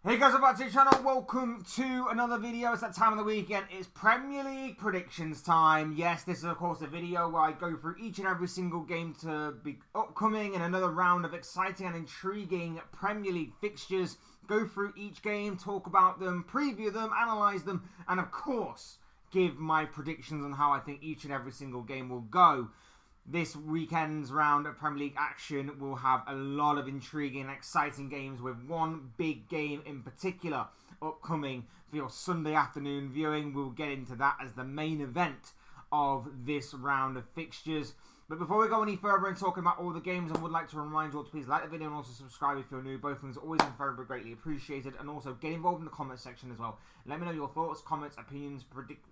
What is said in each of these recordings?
Hey guys, welcome back to the channel. Welcome to another video. It's that time of the weekend. It's Premier League predictions time. Yes, this is of course a video where I go through each and every single game to be upcoming in another round of exciting and intriguing Premier League fixtures. Go through each game, talk about them, preview them, analyse them, and of course give my predictions on how I think each and every single game will go. This weekend's round of Premier League action will have a lot of intriguing and exciting games, with one big game in particular upcoming for your Sunday afternoon viewing. We'll get into that as the main event of this round of fixtures. But before we go any further and talking about all the games, I would like to remind you all to please like the video and also subscribe if you're new. Both things are always and very greatly appreciated. And also get involved in the comment section as well. Let me know your thoughts, comments, opinions,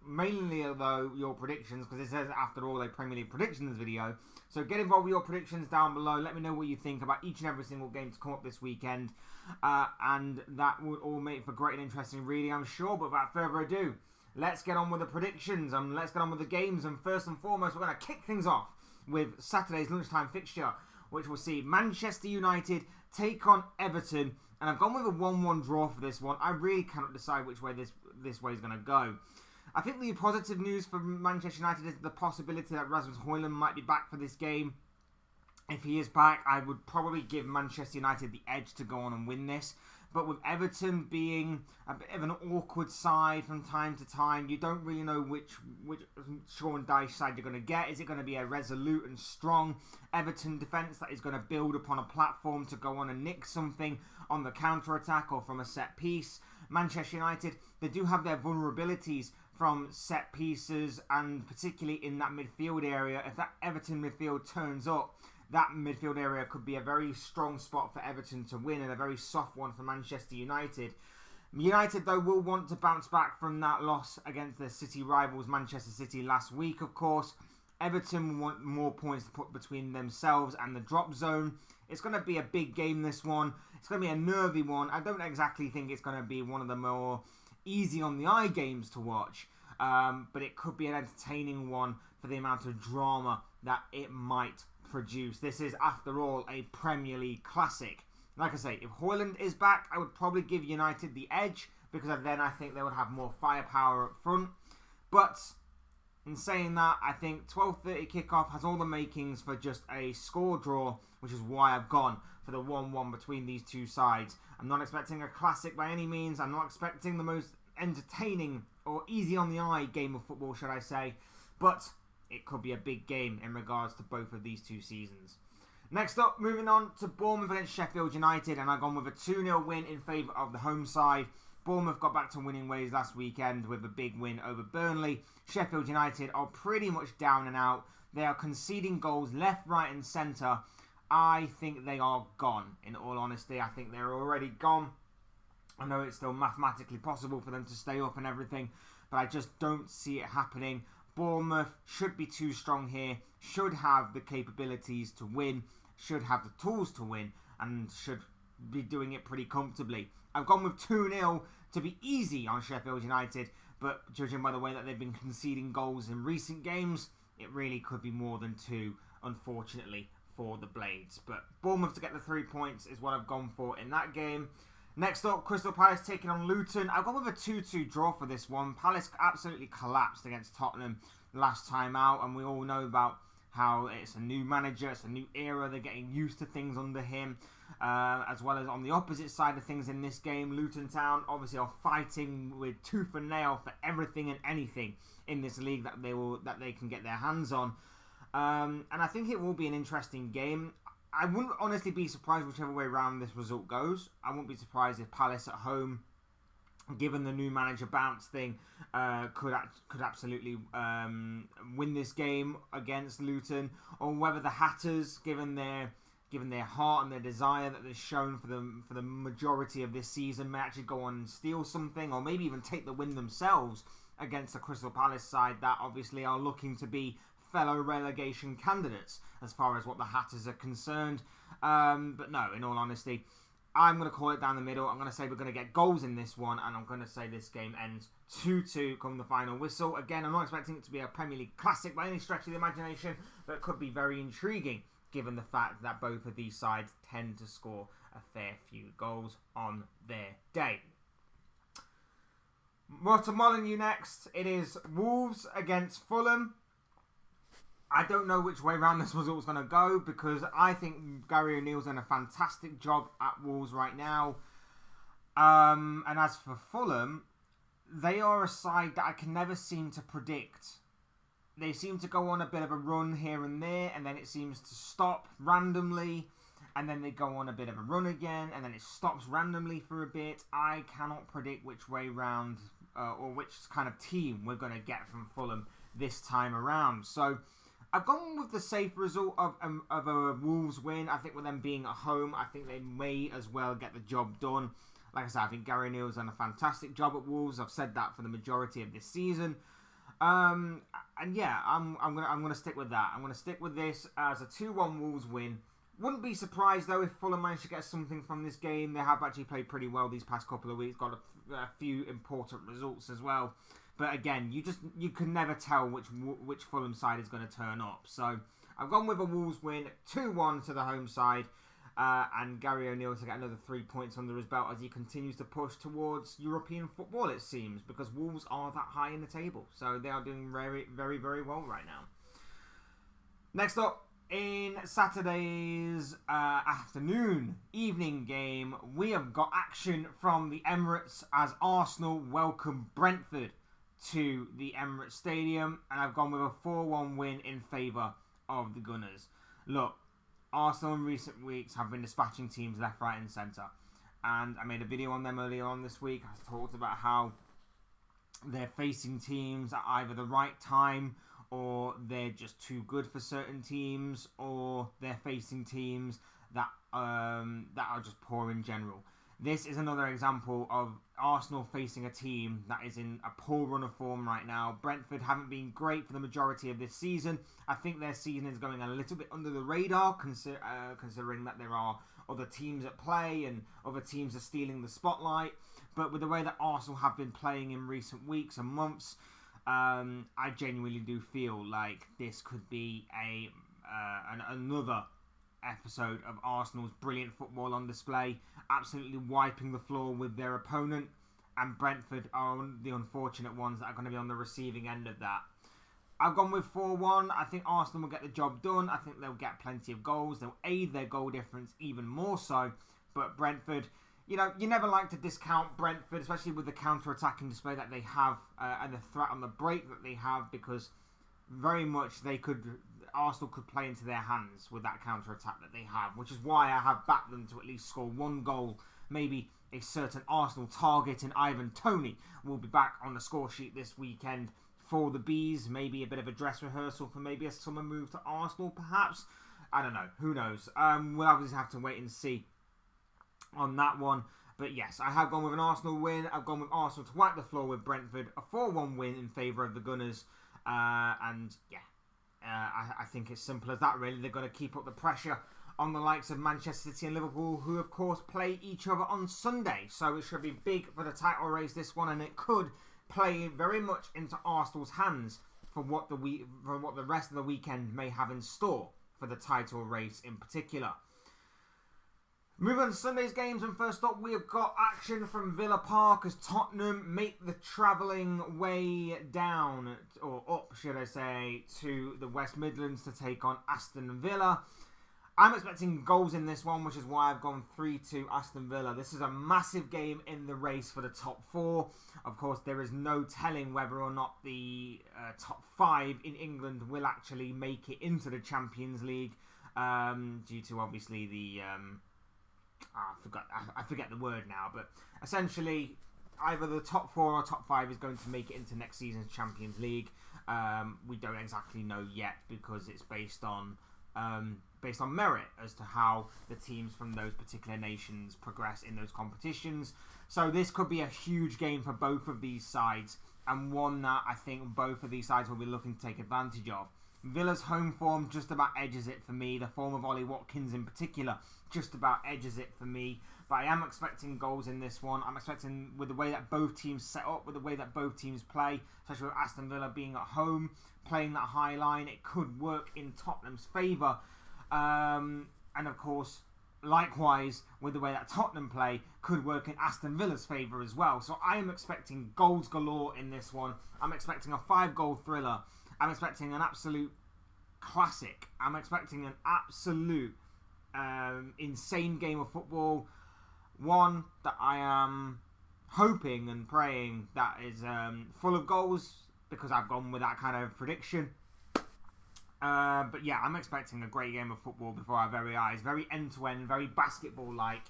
mainly though your predictions, because it says after all a Premier League predictions video. So get involved with your predictions down below. Let me know what you think about each and every single game to come up this weekend. And that would all make for great and interesting reading, I'm sure. But without further ado, let's get on with the predictions and let's get on with the games. And first and foremost, we're going to kick things off with Saturday's lunchtime fixture, which will see Manchester United take on Everton. And I've gone with a 1-1 draw for this one. I really cannot decide which way this way is going to go. I think the positive news for Manchester United is the possibility that Rasmus Højlund might be back for this game. If he is back, I would probably give Manchester United the edge to go on and win this. But with Everton being a bit of an awkward side from time to time, you don't really know which Sean Dyche side you're going to get. Is it going to be a resolute and strong Everton defence that is going to build upon a platform to go on and nick something on the counter-attack or from a set piece? Manchester United, they do have their vulnerabilities from set pieces, and particularly in that midfield area. If that Everton midfield turns up, that midfield area could be a very strong spot for Everton to win and a very soft one for Manchester United. United, though, will want to bounce back from that loss against their City rivals, Manchester City, last week, of course. Everton will want more points to put between themselves and the drop zone. It's going to be a big game, this one. It's going to be a nervy one. I don't exactly think it's going to be one of the more easy on the eye games to watch. But it could be an entertaining one for the amount of drama that it might produce. This is, after all, a Premier League classic. Like I say, if Højlund is back, I would probably give United the edge, because then I think they would have more firepower up front. But in saying that, I think 12:30 kickoff has all the makings for just a score draw, which is why I've gone for the 1-1 between these two sides. I'm not expecting a classic by any means. I'm not expecting the most entertaining or easy on the eye game of football, should I say. But it could be a big game in regards to both of these two seasons. Next up, moving on to Bournemouth against Sheffield United, and I've gone with a 2-0 win in favour of the home side. Bournemouth got back to winning ways last weekend with a big win over Burnley. Sheffield United are pretty much down and out. They are conceding goals left, right and centre. I think they are gone, in all honesty. I think they're already gone. I know it's still mathematically possible for them to stay up and everything, but I just don't see it happening. Bournemouth should be too strong here, should have the capabilities to win, should have the tools to win, and should be doing it pretty comfortably. I've gone with 2-0 to be easy on Sheffield United, but judging by the way that they've been conceding goals in recent games, it really could be more than 2, unfortunately, for the Blades. But Bournemouth to get the 3 points is what I've gone for in that game. Next up, Crystal Palace taking on Luton. I've gone with a 2-2 draw for this one. Palace absolutely collapsed against Tottenham last time out, and we all know about how it's a new manager, it's a new era, they're getting used to things under him, as well as on the opposite side of things in this game. Luton Town obviously are fighting with tooth and nail for everything and anything in this league that they can get their hands on, and I think it will be an interesting game. I wouldn't honestly be surprised whichever way around this result goes. I wouldn't be surprised if Palace at home, given the new manager bounce thing, could absolutely win this game against Luton, or whether the Hatters, given their heart and their desire that they've shown for the majority of this season, may actually go on and steal something, or maybe even take the win themselves against the Crystal Palace side that obviously are looking to be fellow relegation candidates as far as what the Hatters are concerned. But no, in all honesty, I'm going to call it down the middle. I'm going to say we're going to get goals in this one, and I'm going to say this game ends 2-2 come the final whistle. Again, I'm not expecting it to be a Premier League classic by any stretch of the imagination, but it could be very intriguing given the fact that both of these sides tend to score a fair few goals on their day. What to Molyneux next. It is Wolves against Fulham. I don't know which way around this result was going to go, because I think Gary O'Neill's done a fantastic job at Wolves right now. And as for Fulham, they are a side that I can never seem to predict. They seem to go on a bit of a run here and there, and then it seems to stop randomly, and then they go on a bit of a run again, and then it stops randomly for a bit. I cannot predict which way round or which kind of team we're going to get from Fulham this time around. So I've gone with the safe result of a Wolves win. I think with them being at home, I think they may as well get the job done. Like I said, I think Gary O'Neill's done a fantastic job at Wolves. I've said that for the majority of this season. And yeah, I'm gonna stick with that. I'm gonna stick with this as a 2-1 Wolves win. Wouldn't be surprised though if Fulham managed to get something from this game. They have actually played pretty well these past couple of weeks. Got a few important results as well. But again, you can never tell which Fulham side is going to turn up. So I've gone with a Wolves win, 2-1 to the home side. And Gary O'Neill to get another 3 points under his belt as he continues to push towards European football, it seems, because Wolves are that high in the table. So they are doing very, very, very well right now. Next up, in Saturday's evening game, we have got action from the Emirates as Arsenal welcome Brentford to the Emirates Stadium. And I've gone with a 4-1 win in favour of the Gunners. Look, Arsenal in recent weeks have been dispatching teams left, right and centre. And I made a video on them earlier on this week. I talked about how they're facing teams at either the right time, or they're just too good for certain teams, or they're facing teams that are just poor in general. This is another example of Arsenal facing a team that is in a poor run of form right now. Brentford haven't been great for the majority of this season. I think their season is going a little bit under the radar, considering that there are other teams at play and other teams are stealing the spotlight. But with the way that Arsenal have been playing in recent weeks and months, I genuinely do feel like this could be another episode of Arsenal's brilliant football on display, absolutely wiping the floor with their opponent, and Brentford are the unfortunate ones that are going to be on the receiving end of that. I've gone with 4-1. I think Arsenal will get the job done. I think they'll get plenty of goals. They'll aid their goal difference even more so. But Brentford, you never like to discount Brentford, especially with the counter-attacking display that they have and the threat on the break that they have, because very much Arsenal could play into their hands with that counter-attack that they have, which is why I have backed them to at least score one goal. Maybe a certain Arsenal target in Ivan Toney will be back on the score sheet this weekend for the Bees. Maybe a bit of a dress rehearsal for maybe a summer move to Arsenal, perhaps. I don't know. Who knows? We'll obviously have to wait and see on that one. But yes, I have gone with an Arsenal win. I've gone with Arsenal to wipe the floor with Brentford. A 4-1 win in favour of the Gunners. And yeah, I think it's simple as that, really. They're going to keep up the pressure on the likes of Manchester City and Liverpool, who of course play each other on Sunday. So it should be big for the title race, this one, and it could play very much into Arsenal's hands for what the rest of the weekend may have in store for the title race in particular. Moving on to Sunday's games, and first up we have got action from Villa Park as Tottenham make the travelling way down, or up should I say, to the West Midlands to take on Aston Villa. I'm expecting goals in this one, which is why I've gone 3-2 Aston Villa. This is a massive game in the race for the top four. Of course, there is no telling whether or not the top five in England will actually make it into the Champions League, due to obviously the... I forget the word now, but essentially either the top four or top five is going to make it into next season's Champions League. We don't exactly know yet, because it's based on merit as to how the teams from those particular nations progress in those competitions. So this could be a huge game for both of these sides, and one that I think both of these sides will be looking to take advantage of. Villa's home form just about edges it for me. The form of Ollie Watkins in particular just about edges it for me. But I am expecting goals in this one. I'm expecting, with the way that both teams set up, with the way that both teams play, especially with Aston Villa being at home, playing that high line, it could work in Tottenham's favour. And of course, likewise, with the way that Tottenham play, could work in Aston Villa's favour as well. So I am expecting goals galore in this one. I'm expecting a 5-goal thriller. I'm expecting an absolute classic. I'm expecting an absolute insane game of football. One that I am hoping and praying that is full of goals, because I've gone with that kind of prediction. But yeah, I'm expecting a great game of football before our very eyes. Very end-to-end, very basketball-like.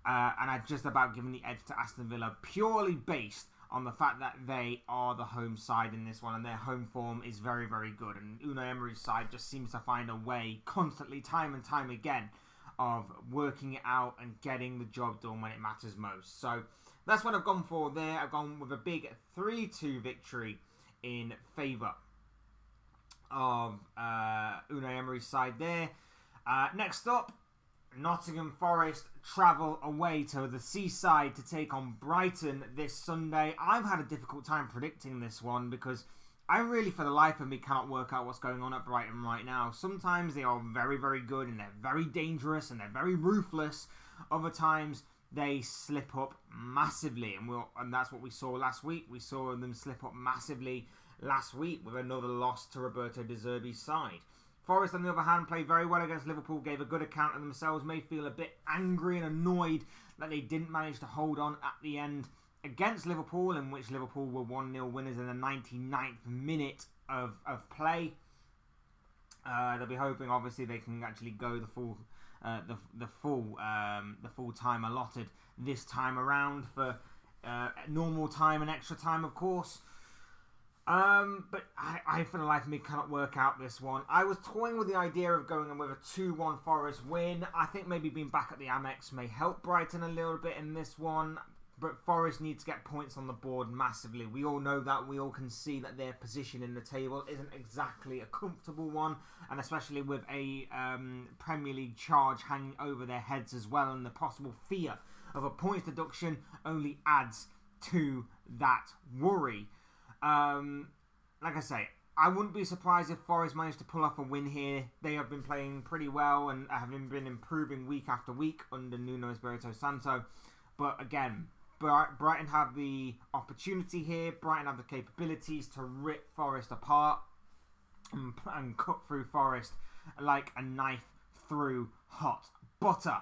And I've just about given the edge to Aston Villa, purely based on the fact that they are the home side in this one, and their home form is very, very good. And Unai Emery's side just seems to find a way, constantly, time and time again, of working it out and getting the job done when it matters most. So that's what I've gone for there. I've gone with a big 3-2 victory in favour of Unai Emery's side there. Next up, Nottingham Forest travel away to the seaside to take on Brighton this Sunday. I've had a difficult time predicting this one because I really, for the life of me, cannot work out what's going on at Brighton right now. Sometimes they are very, very good and they're very dangerous and they're very ruthless. Other times they slip up massively, and that's what we saw last week. We saw them slip up massively last week with another loss to Roberto De Zerbi's side. Forest, on the other hand, played very well against Liverpool, gave a good account of themselves, may feel a bit angry and annoyed that they didn't manage to hold on at the end against Liverpool, in which Liverpool were 1-0 winners in the 99th minute of play. They'll be hoping, obviously, they can actually go the full time allotted this time around for normal time and extra time, of course. But I, for the life of me, cannot work out this one. I was toying with the idea of going in with a 2-1 Forest win. I think maybe being back at the Amex may help Brighton a little bit in this one. But Forest need to get points on the board massively. We all know that. We all can see that their position in the table isn't exactly a comfortable one. And especially with a Premier League charge hanging over their heads as well. And the possible fear of a points deduction only adds to that worry. Like I say, I wouldn't be surprised if Forest managed to pull off a win here. They have been playing pretty well and have been improving week after week under Nuno Espirito Santo. But again, Brighton have the opportunity here. Brighton have the capabilities to rip Forest apart and cut through Forest like a knife through hot butter.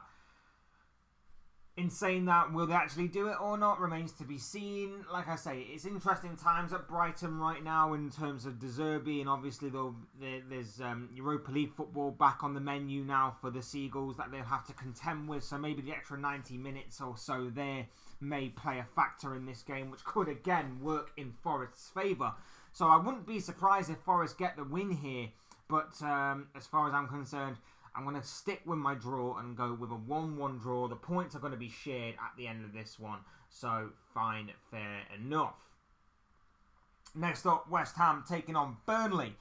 In saying that, will they actually do it or not remains to be seen. Like I say, it's interesting times at Brighton right now in terms of De Zerbi, and obviously there's Europa League football back on the menu now for the Seagulls that they'll have to contend with. So maybe the extra 90 minutes or so there may play a factor in this game, which could again work in Forest's favour. So I wouldn't be surprised if Forest get the win here. But as far as I'm concerned, I'm going to stick with my draw and go with a 1-1 draw. The points are going to be shared at the end of this one. So, fine, fair enough. Next up, West Ham taking on Burnley.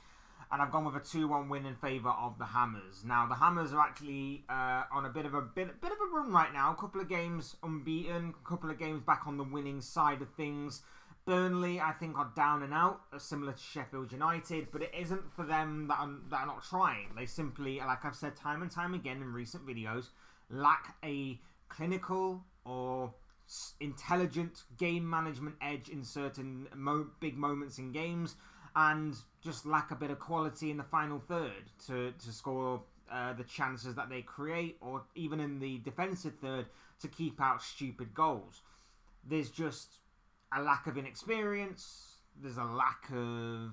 And I've gone with a 2-1 win in favour of the Hammers. Now, the Hammers are actually on a bit of a run right now. A couple of games unbeaten. A couple of games back on the winning side of things. Burnley, I think, are down and out, similar to Sheffield United, but it isn't for them that are not trying. They simply, like I've said time and time again in recent videos, lack a clinical or intelligent game management edge in certain big moments in games, and just lack a bit of quality in the final third to score the chances that they create, or even in the defensive third to keep out stupid goals. There's just a lack of inexperience, there's a lack of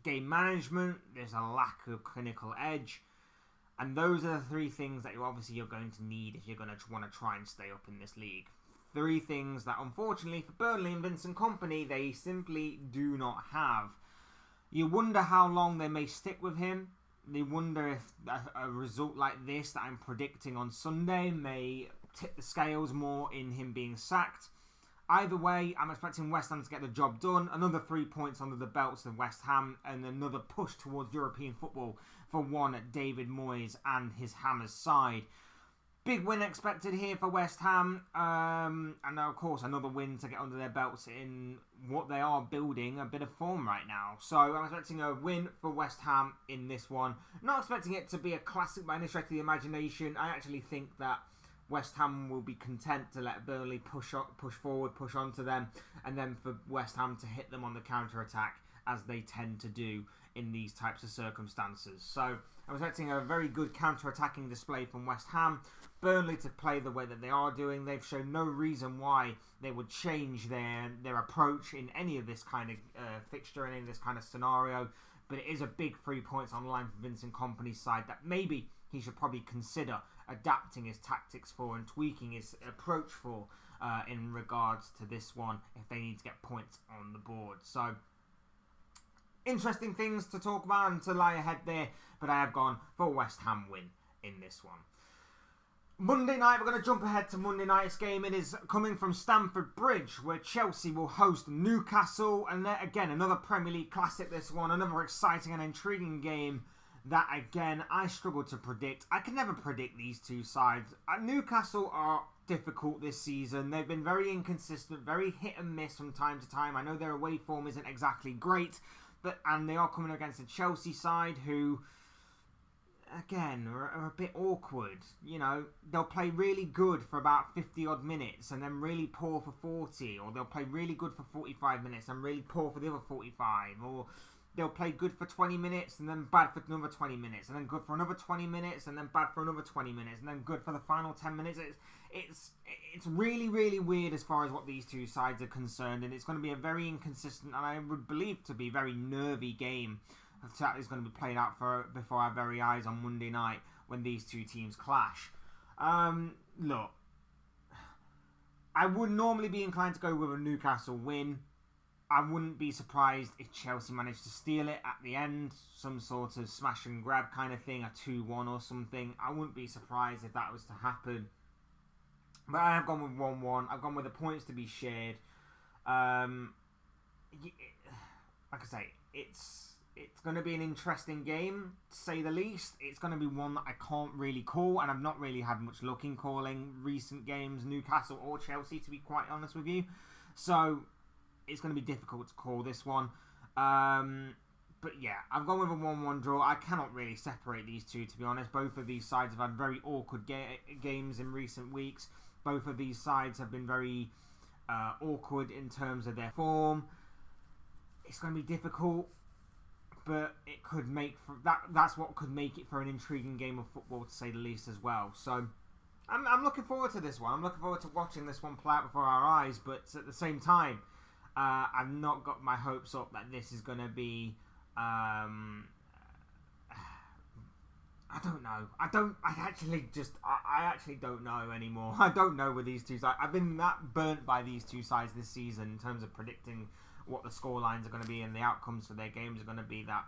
game management, there's a lack of clinical edge, and those are the three things that you're going to need if you're going to want to try and stay up in this league. Three things that, unfortunately, for Burnley and Vincent Kompany, they simply do not have. You wonder how long they may stick with him. They wonder if a result like this that I'm predicting on Sunday may tip the scales more in him being sacked. Either way, I'm expecting West Ham to get the job done. Another 3 points under the belts of West Ham, and another push towards European football for one David Moyes and his Hammers side. Big win expected here for West Ham. And of course, another win to get under their belts in what they are building a bit of form right now. So I'm expecting a win for West Ham in this one. Not expecting it to be a classic by any stretch of the imagination. I actually think that West Ham will be content to let Burnley push forward, push onto them, and then for West Ham to hit them on the counter-attack, as they tend to do in these types of circumstances. So I'm expecting a very good counter-attacking display from West Ham. Burnley to play the way that they are doing. They've shown no reason why they would change their approach in any of this kind of fixture, any of this kind of scenario. But it is a big 3 points on the line for Vincent Kompany's side that maybe he should probably consider adapting his tactics for and tweaking his approach for in regards to this one if they need to get points on the board. So interesting things to talk about and to lie ahead there, but I have gone for a West Ham win in this one. Monday night, we're going to jump ahead to Monday night's game. It is coming from Stamford Bridge, where Chelsea will host Newcastle. And again, another Premier League classic, this one. Another exciting and intriguing game that, again, I struggle to predict. I can never predict these two sides. Newcastle are difficult this season. They've been very inconsistent, very hit and miss from time to time. I know their away form isn't exactly great, and they are coming against a Chelsea side who, again, are a bit awkward. You know, they'll play really good for about 50-odd minutes and then really poor for 40. Or they'll play really good for 45 minutes and really poor for the other 45. Or they'll play good for 20 minutes and then bad for another 20 minutes. And then good for another 20 minutes and then bad for another 20 minutes. And then good for the final 10 minutes. It's really, really weird as far as what these two sides are concerned. And it's going to be a very inconsistent and I would believe to be very nervy game that is going to be played out before our very eyes on Monday night when these two teams clash. Look, I would normally be inclined to go with a Newcastle win. I wouldn't be surprised if Chelsea managed to steal it at the end, some sort of smash and grab kind of thing, a 2-1 or something. I wouldn't be surprised if that was to happen. But I have gone with 1-1. I've gone with the points to be shared. Like I say, it's going to be an interesting game, to say the least. It's going to be one that I can't really call, and I've not really had much luck in calling recent games, Newcastle or Chelsea, to be quite honest with you. So it's going to be difficult to call this one. But yeah, I've gone with a 1-1 draw. I cannot really separate these two, to be honest. Both of these sides have had very awkward games in recent weeks. Both of these sides have been very awkward in terms of their form. It's going to be difficult, but it could make that's what could make it for an intriguing game of football, to say the least, as well. So I'm looking forward to this one. I'm looking forward to watching this one play out before our eyes, but at the same time, I've not got my hopes up that this is going to be I don't know. I actually don't know anymore. I don't know with these two sides. I've been that burnt by these two sides this season in terms of predicting what the score lines are going to be and the outcomes for their games are going to be, that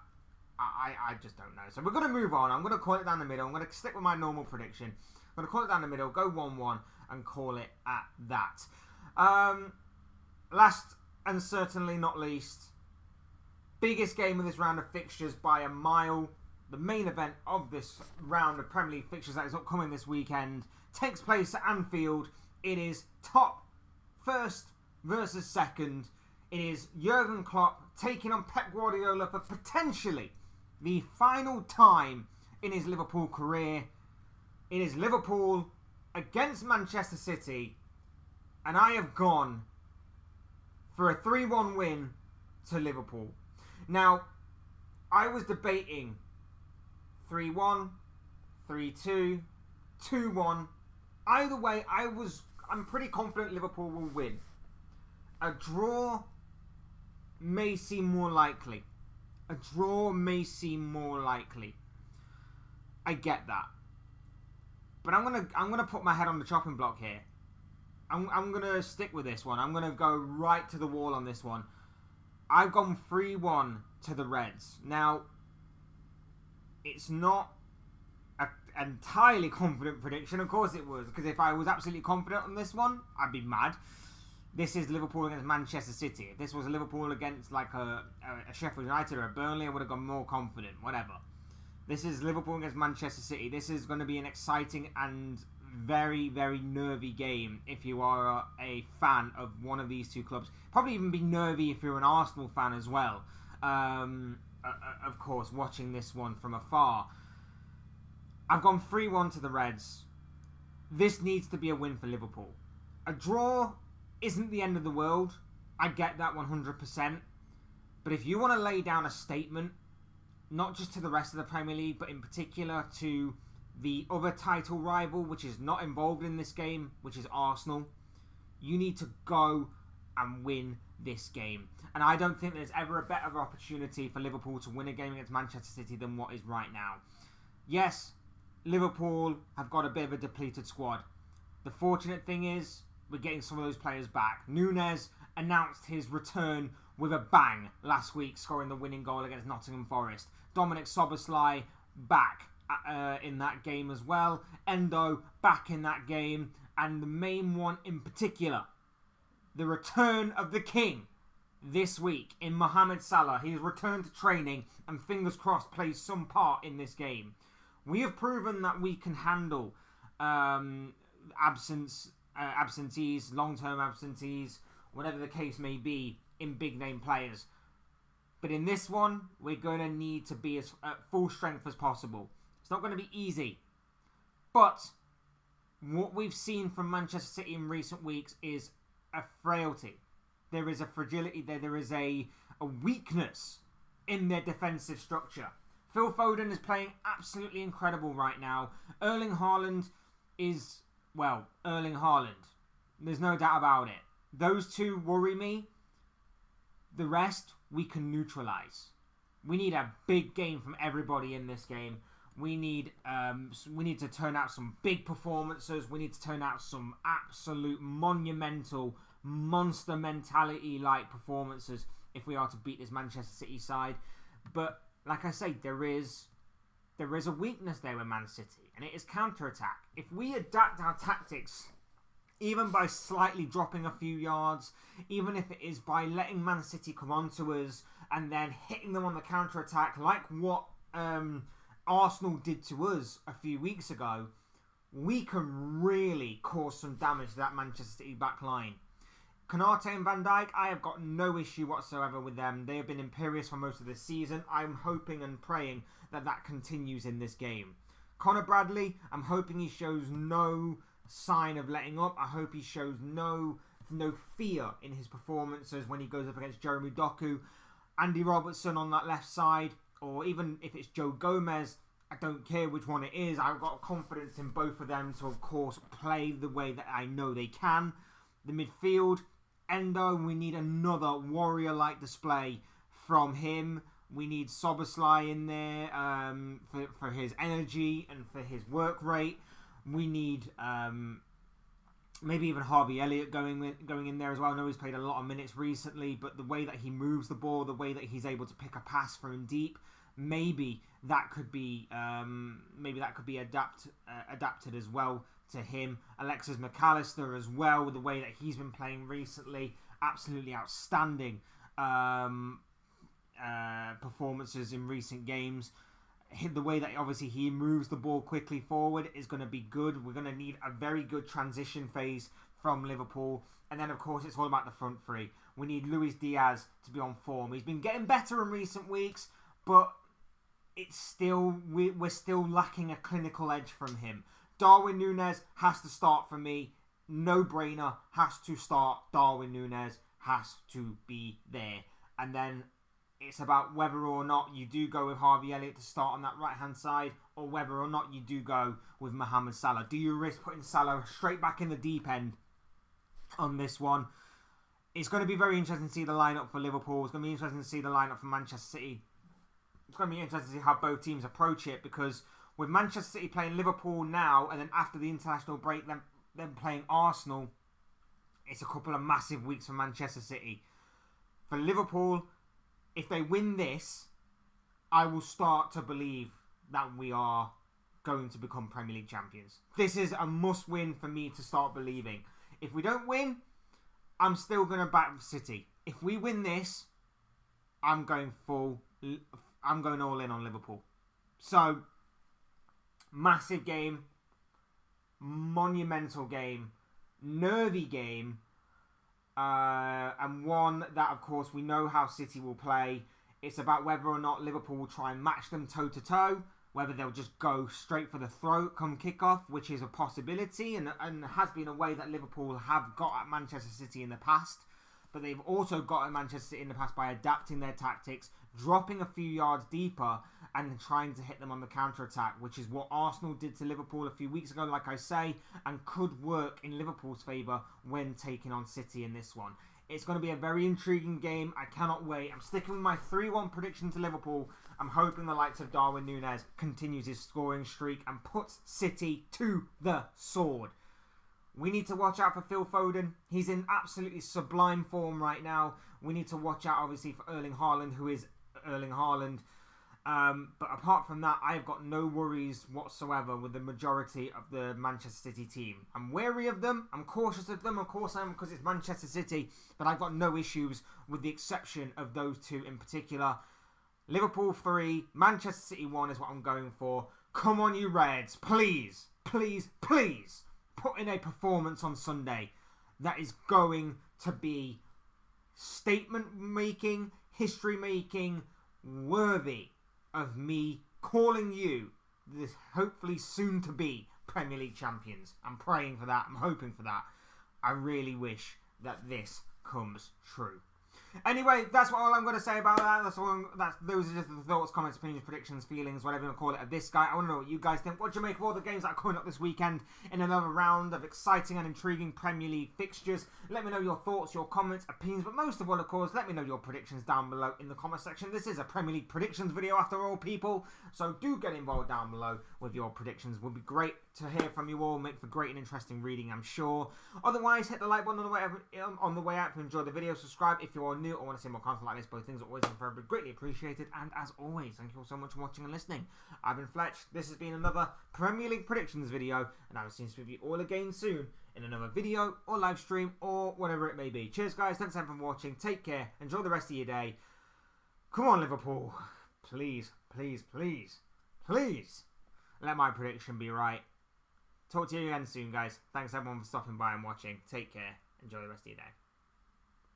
I just don't know. So we're going to move on. I'm going to call it down the middle. I'm going to stick with my normal prediction. I'm going to call it down the middle, go 1-1 and call it at that. Last and certainly not least, biggest game of this round of fixtures by a mile. The main event of this round of Premier League fixtures that is upcoming this weekend takes place at Anfield. It is top first versus second. It is Jurgen Klopp taking on Pep Guardiola for potentially the final time in his Liverpool career. It is Liverpool against Manchester City, and I have gone for a 3-1 win to Liverpool. Now, I was debating 3-1, 3-2, 2-1. Either way, I'm pretty confident Liverpool will win. A draw may seem more likely. I get that. But I'm gonna put my head on the chopping block here. I'm gonna stick with this one. I'm gonna go right to the wall on this one. I've gone 3-1 to the Reds. Now, it's not an entirely confident prediction. Of course it was, because if I was absolutely confident on this one, I'd be mad. This is Liverpool against Manchester City. If this was Liverpool against like a Sheffield United or a Burnley, I would have gone more confident. Whatever. This is Liverpool against Manchester City. This is going to be an exciting and very, very nervy game if you are a fan of one of these two clubs. Probably even be nervy if you're an Arsenal fan as well. Of course, watching this one from afar. I've gone 3-1 to the Reds. This needs to be a win for Liverpool. A draw isn't the end of the world. I get that 100%. But if you want to lay down a statement, not just to the rest of the Premier League, but in particular to the other title rival, which is not involved in this game, which is Arsenal, you need to go and win this game. And I don't think there's ever a better opportunity for Liverpool to win a game against Manchester City than what is right now. Yes, Liverpool have got a bit of a depleted squad. The fortunate thing is we're getting some of those players back. Núñez announced his return with a bang last week, scoring the winning goal against Nottingham Forest. Dominic Szoboszlai back in that game as well. Endo back in that game. And the main one in particular, the return of the king this week in Mohamed Salah. He's returned to training and fingers crossed plays some part in this game. We have proven that we can handle absentees, long-term absentees, whatever the case may be, in big-name players. But in this one, we're going to need to be as at full strength as possible. It's not going to be easy. But what we've seen from Manchester City in recent weeks is a frailty. There is a fragility there. There is a weakness in their defensive structure. Phil Foden is playing absolutely incredible right now. Erling Haaland is, well, Erling Haaland. There's no doubt about it. Those two worry me. The rest, we can neutralise. We need a big game from everybody in this game. We need to turn out some big performances. We need to turn out some absolute monumental, monster mentality-like performances if we are to beat this Manchester City side. But like I say, there is a weakness there with Man City, and it is counter-attack. If we adapt our tactics, even by slightly dropping a few yards, even if it is by letting Man City come onto us and then hitting them on the counter-attack, like what Arsenal did to us a few weeks ago, we can really cause some damage to that Manchester City back line. Konate and Van Dijk, I have got no issue whatsoever with them. They have been imperious for most of this season. I'm hoping and praying that that continues in this game. Conor Bradley, I'm hoping he shows no sign of letting up. I hope he shows no fear in his performances when he goes up against Jeremy Doku. Andy Robertson on that left side, or even if it's Joe Gomez, I don't care which one it is. I've got confidence in both of them to, of course, play the way that I know they can. The midfield, Endo, we need another warrior-like display from him. We need Szoboszlai in there for his energy and for his work rate. We need maybe even Harvey Elliott going in there as well. I know he's played a lot of minutes recently, but the way that he moves the ball, the way that he's able to pick a pass from deep, maybe that could be adapted as well to him. Alexis McAllister as well, with the way that he's been playing recently, absolutely outstanding performances in recent games. The way that obviously he moves the ball quickly forward is going to be good. We're going to need a very good transition phase from Liverpool. And then, of course, it's all about the front three. We need Luis Diaz to be on form. He's been getting better in recent weeks, but we're still lacking a clinical edge from him. Darwin Núñez has to start for me. No-brainer, has to start. Darwin Núñez has to be there. And then it's about whether or not you do go with Harvey Elliott to start on that right-hand side, or whether or not you do go with Mohamed Salah. Do you risk putting Salah straight back in the deep end on this one? It's going to be very interesting to see the lineup for Liverpool. It's going to be interesting to see the lineup for Manchester City. It's going to be interesting to see how both teams approach it, because with Manchester City playing Liverpool now, and then after the international break, then playing Arsenal, it's a couple of massive weeks for Manchester City. For Liverpool, if they win this, I will start to believe that we are going to become Premier League champions. This is a must-win for me to start believing. If we don't win, I'm still going to back City. If we win this, I'm going all in on Liverpool. So, massive game. monumental game, nervy game, and one that, of course, we know how City will play. It's about whether or not Liverpool will try and match them toe-to-toe, whether they'll just go straight for the throat come kick-off, which is a possibility, and has been a way that Liverpool have got at Manchester City in the past. But they've also got at Manchester City in the past by adapting their tactics, dropping a few yards deeper, and trying to hit them on the counter-attack, which is what Arsenal did to Liverpool a few weeks ago, like I say, and could work in Liverpool's favour when taking on City in this one. It's going to be a very intriguing game. I cannot wait. I'm sticking with my 3-1 prediction to Liverpool. I'm hoping the likes of Darwin Núñez continues his scoring streak and puts City to the sword. We need to watch out for Phil Foden. He's in absolutely sublime form right now. We need to watch out, obviously, for Erling Haaland, who is Erling Haaland. But apart from that, I've got no worries whatsoever with the majority of the Manchester City team. I'm wary of them. I'm cautious of them. Of course I am, because it's Manchester City. But I've got no issues with the exception of those two in particular. Liverpool 3, Manchester City 1 is what I'm going for. Come on, you Reds. Please, please, please put in a performance on Sunday that is going to be statement-making, history-making, worthy of me calling you this hopefully soon to be Premier League champions. I'm praying for that. I'm hoping for that. I really wish that this comes true. Anyway, that's all I'm going to say about that. Those are just the thoughts, comments, opinions, predictions, feelings, whatever you want to call it, of this guy. I want to know what you guys think. What do you make of all the games that are coming up this weekend in another round of exciting and intriguing Premier League fixtures? Let me know your thoughts, your comments, opinions, but most of all, of course, let me know your predictions down below in the comment section. This is a Premier League predictions video after all, people, so do get involved down below with your predictions. It would be great to hear from you all, make for great and interesting reading, I'm sure. Otherwise, hit the like button on the way out if you enjoyed the video. Subscribe if you are new or want to see more content like this. Both things are always and forever greatly appreciated. And as always, thank you all so much for watching and listening. I've been Fletch. This has been another Premier League predictions video, and I will see you all again soon in another video or live stream or whatever it may be. Cheers, guys. Thanks everyone for watching. Take care. Enjoy the rest of your day. Come on, Liverpool. Please, please, please, please let my prediction be right. Talk to you again soon, guys. Thanks everyone for stopping by and watching. Take care. Enjoy the rest of your day.